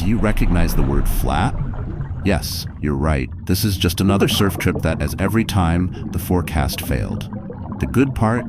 Do you recognize the word flat? Yes, you're right. This is just another surf trip that, as every time, the forecast failed. The good part?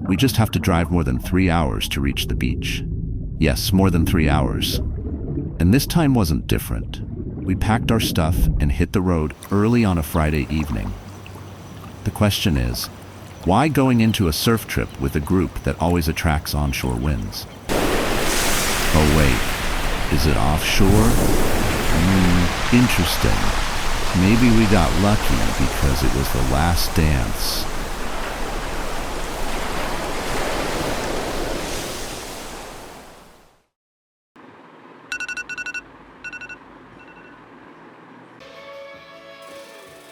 We just have to drive more than 3 hours to reach the beach. Yes, more than 3 hours. And this time wasn't different. We packed our stuff and hit the road early on a Friday evening. The question is, why going into a surf trip with a group that always attracts onshore winds? Oh wait, is it offshore? Interesting. Maybe we got lucky because it was the last dance.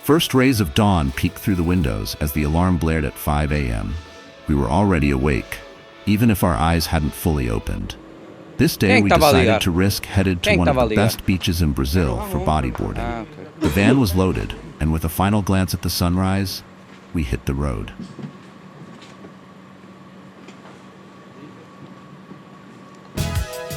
First rays of dawn peeked through the windows as the alarm blared at 5 a.m. We were already awake, even if our eyes hadn't fully opened. This day we decided to risk headed to one of the best beaches in Brazil for bodyboarding. The van was loaded, and with a final glance at the sunrise, we hit the road.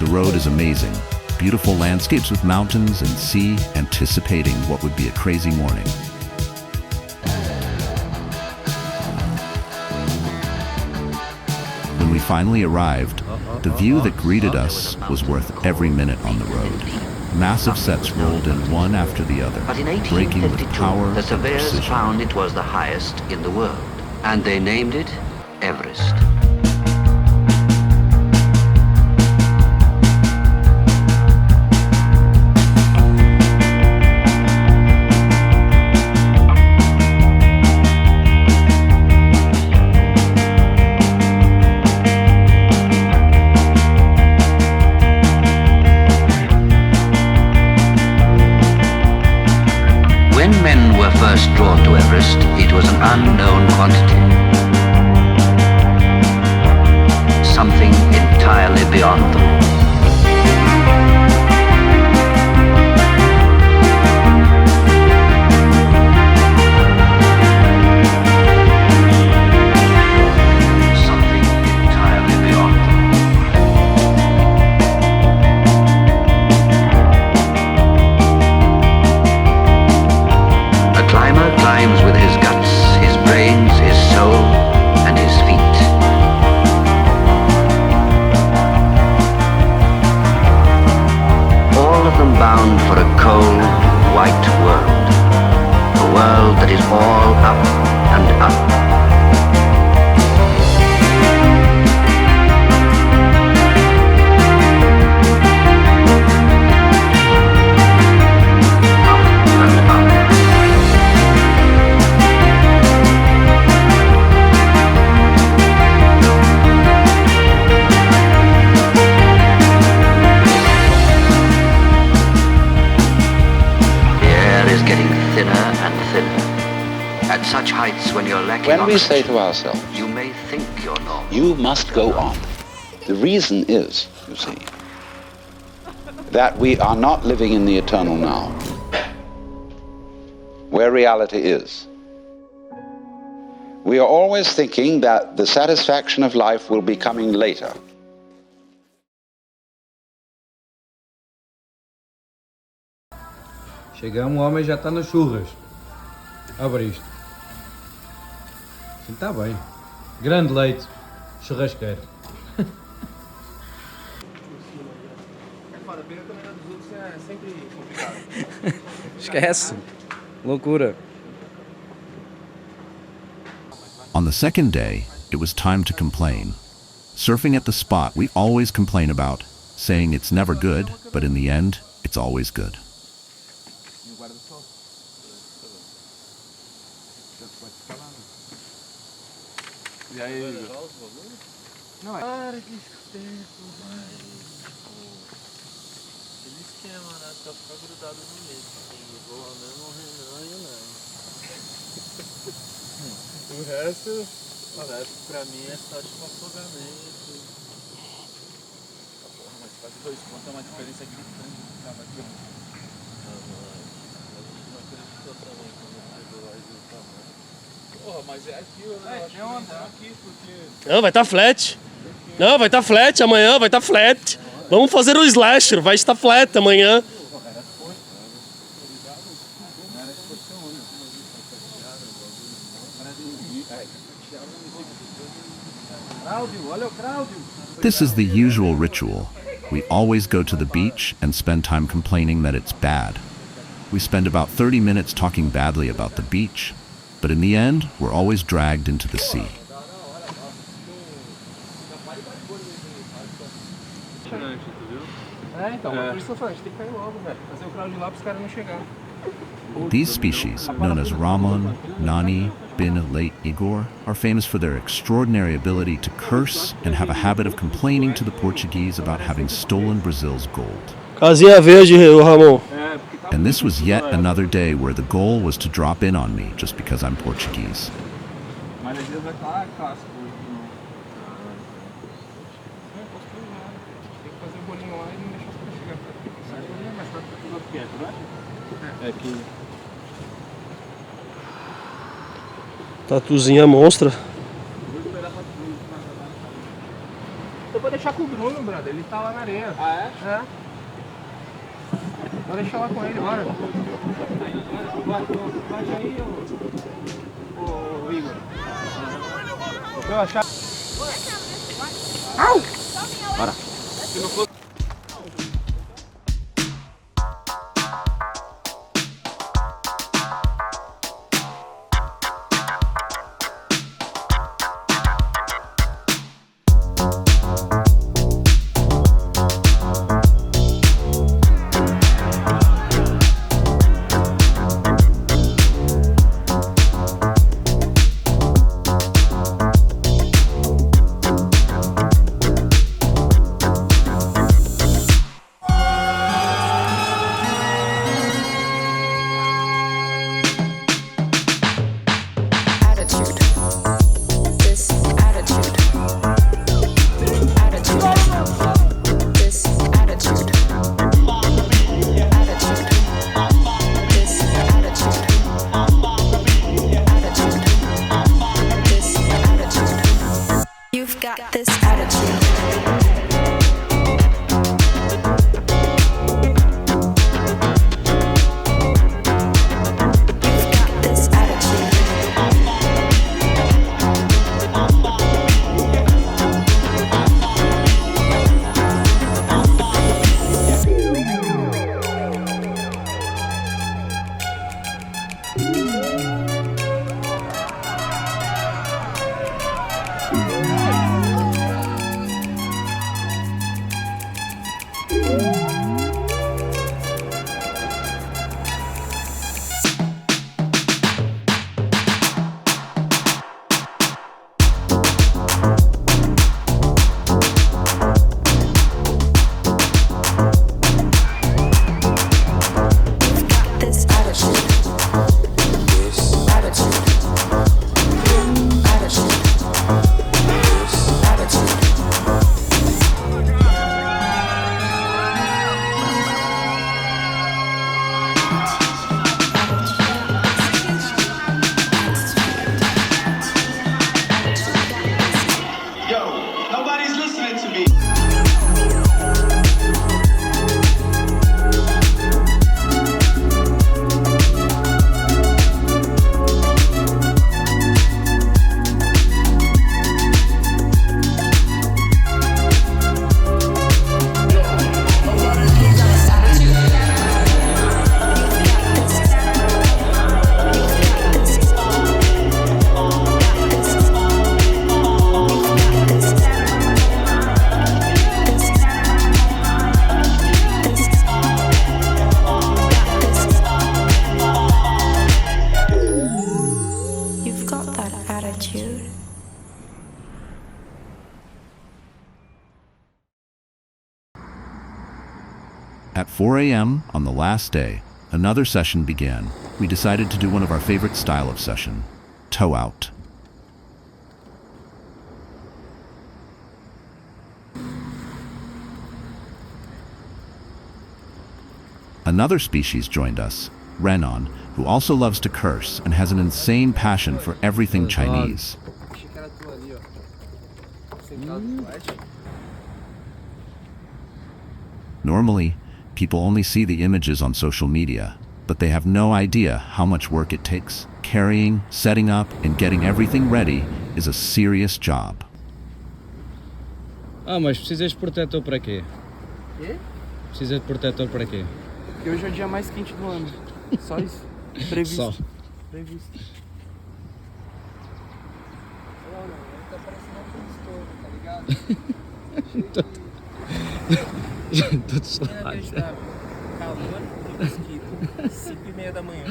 The road is amazing. Beautiful landscapes with mountains and sea, anticipating what would be a crazy morning. When we finally arrived, the view that greeted us was worth every minute on the road. Massive sets rolled in one after the other, But in breaking with 1852, power the and surveyors precision. found it was the highest in the world, and they named it Everest. When men were first drawn to Everest, it was an unknown quantity. Something entirely beyond them. Something entirely beyond them. A climber climbs with his guts, his brains, his soul, and his feet. All of them bound for a cold, white world. A world that is all up and up. At such heights when you're lacking When we oxygen, say to ourselves, you may think you're normal. you must go on, the reason is, you see, that we are not living in the eternal now, where reality is. We are always thinking that the satisfaction of life will be coming later. Chegamos, o homem já está nas churras. Abre isto. Sim, está bem. Grande leite. Churrasqueiro. Esquece. Loucura. On the second day, it was time to complain. Surfing at the spot we always complain about, saying it's never good, but in the end, it's always good. E aí, Igor? Não, para que tempo, vai. Aquele esquema, né? Só ficar grudado no meio. Igual a mesmo o resto, pra mim é só tipo afogamento. Porra, mas quase 2 pontos é uma diferença gritante. Cara, aqui, ó. Não acredito também quando pegou aí o tamanho. Porra, mas é aqui, eu acho que não aqui, porque... Não, vai estar flat. Não, vai estar flat, amanhã vai estar flat. Vamos fazer o slasher, vai estar flat amanhã. This is the usual ritual. We always go to the beach and spend time complaining that it's bad. We spend about 30 minutes talking badly about the beach, but in the end, we're always dragged into the sea. These species, known as Ramon, Nani, Bin, Late Igor, are famous for their extraordinary ability to curse and have a habit of complaining to the Portuguese about having stolen Brazil's gold. Casinha verde, Ramon. And this was yet another day where the goal was to drop in on me just because I'm Portuguese. Tatuzinha monstra. Eu vou deixar com o Bruno, brother. Ele tá lá na areia. Ah, é? É. Vou deixar lá com ele, bora. Bate aí, ô Igor. Eu achar. Au! Bora. At 4 a.m. on the last day, another session began. We decided to do one of our favorite style of session, tow out. Another species joined us, Renan, who also loves to curse and has an insane passion for everything Chinese. Normally, people only see the images on social media, but they have no idea how much work it takes. Carrying, setting up, and getting everything ready is a serious job. Ah, mas precisas de protetor para quê? Quê? Precisa de protetor para quê? Porque hoje é o dia mais quente do ano. Só isso. Previsto. Só. Previsto. Tá parecendo um stoke, tá ligado? Tudo suave. Calor e mosquito. 5h30 da manhã.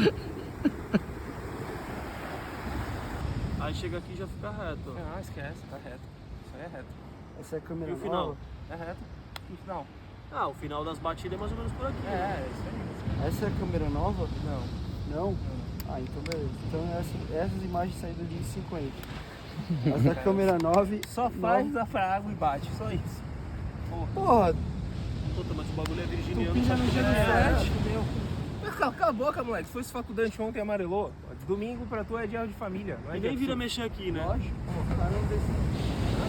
Aí chega aqui e já fica reto. Não, esquece, tá reto. Isso aí é reto. Essa é a câmera E o final? nova? É reto. E o final? Ah, o final das batidas é mais ou menos por aqui. É isso aí. Essa é a câmera nova? Não. Não? Ah, então beleza. Então essas imagens saem do 2050. As da câmera 9... Só faz pra água e bate, só isso. Porra, Puta, mas o bagulho é virginiano. Tu pisa no dia do frete. Cala a boca, moleque. Se fosse faculdade ontem amarelou. Domingo pra tu é dia de família. Não é ninguém dia vira de... mexer aqui, né? Lógico.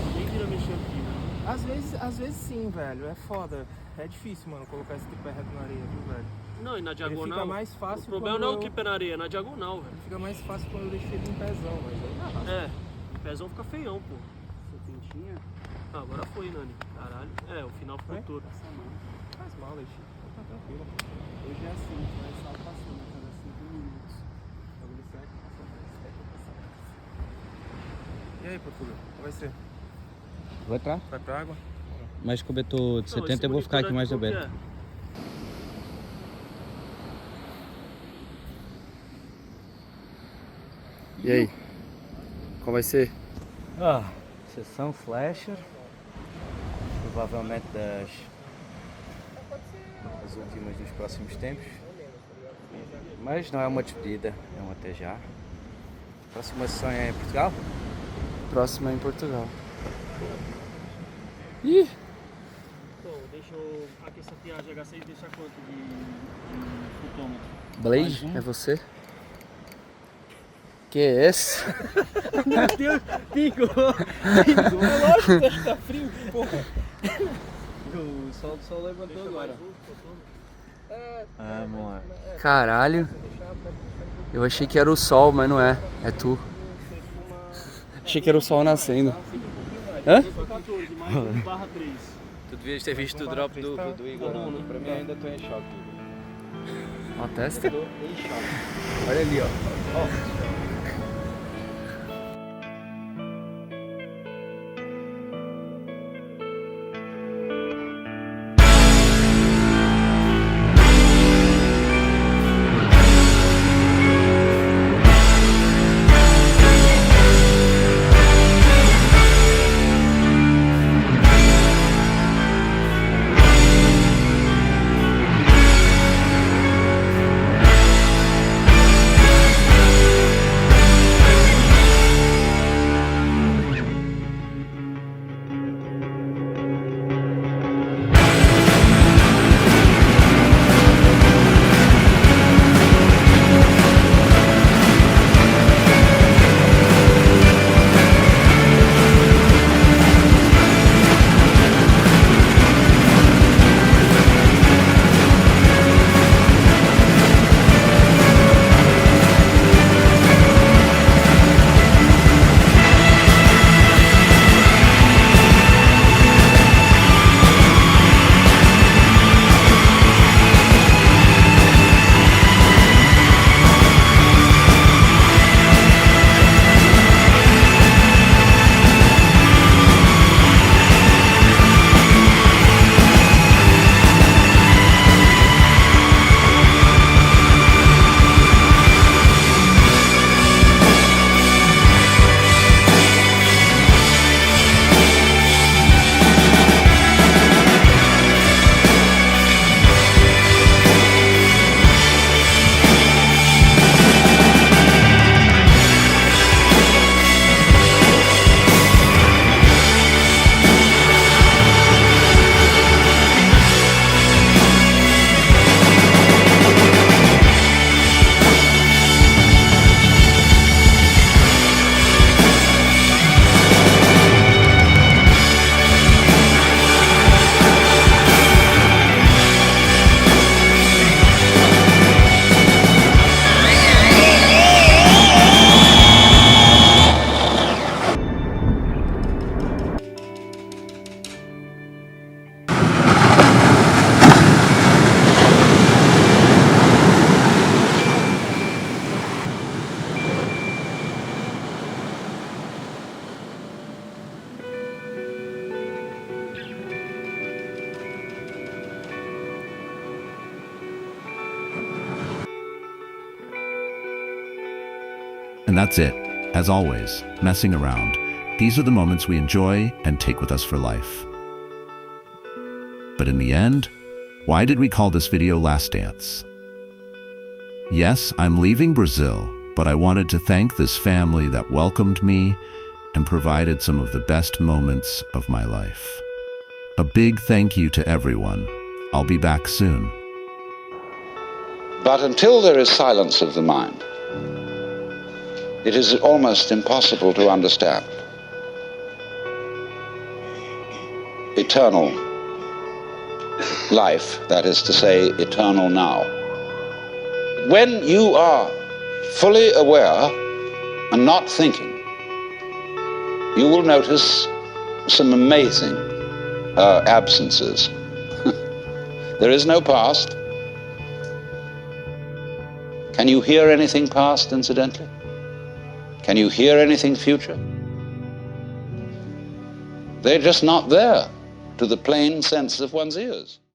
Ninguém vira mexer aqui, né? Às vezes sim, velho. É foda. É difícil, mano, colocar esse tripé reto na areia, viu, velho? Não, e na diagonal... Fica mais fácil o problema quando não é o eu- que pé na areia, é na diagonal, velho. Fica mais fácil quando eu deixo ele em pezão, mas aí não arrasta. É, o pezão fica feião, pô. Setentinha? Ah, agora foi, Nani. Caralho. É, o final ficou Foi? todo. Faz mal, Leite. Tá tranquilo. Hoje é assim, a gente vai só passando a cada 5 minutos. O bagulho seca, passa mais. E aí, Portugal? Como vai ser? Vou entrar. Vai pra água? Mais cobertor de 70 eu vou ficar aqui mais da beira. E aí? Qual vai ser? Sessão Flasher, provavelmente das últimas dos próximos tempos, mas não é uma despedida, é um até já. Próxima sessão é em Portugal? Próxima é em Portugal. Então, deixa eu aquecer a tiagem H6 e deixar quanto de fotômetro? Blade, é você? Que é esse? Meu Deus, Pico! É lógico que tá frio, porra. O sol levantou agora. Vamos lá. Caralho. Eu achei que era o sol, mas não é. É tu. Achei que era o sol nascendo. Hã? 14 mais 1/3. Tu devias ter visto o drop do Igor. Não, pra mim ainda tô em choque. Ó, testa. Tô em choque. Olha ali, ó. And that's it. As always, messing around. These are the moments we enjoy and take with us for life. But in the end, why did we call this video Last Dance? Yes, I'm leaving Brazil, but I wanted to thank this family that welcomed me and provided some of the best moments of my life. A big thank you to everyone. I'll be back soon. But until there is silence of the mind, it is almost impossible to understand eternal life, that is to say, eternal now. When you are fully aware and not thinking, you will notice some amazing absences. There is no past. Can you hear anything past, incidentally? Can you hear anything future? They're just not there to the plain sense of one's ears.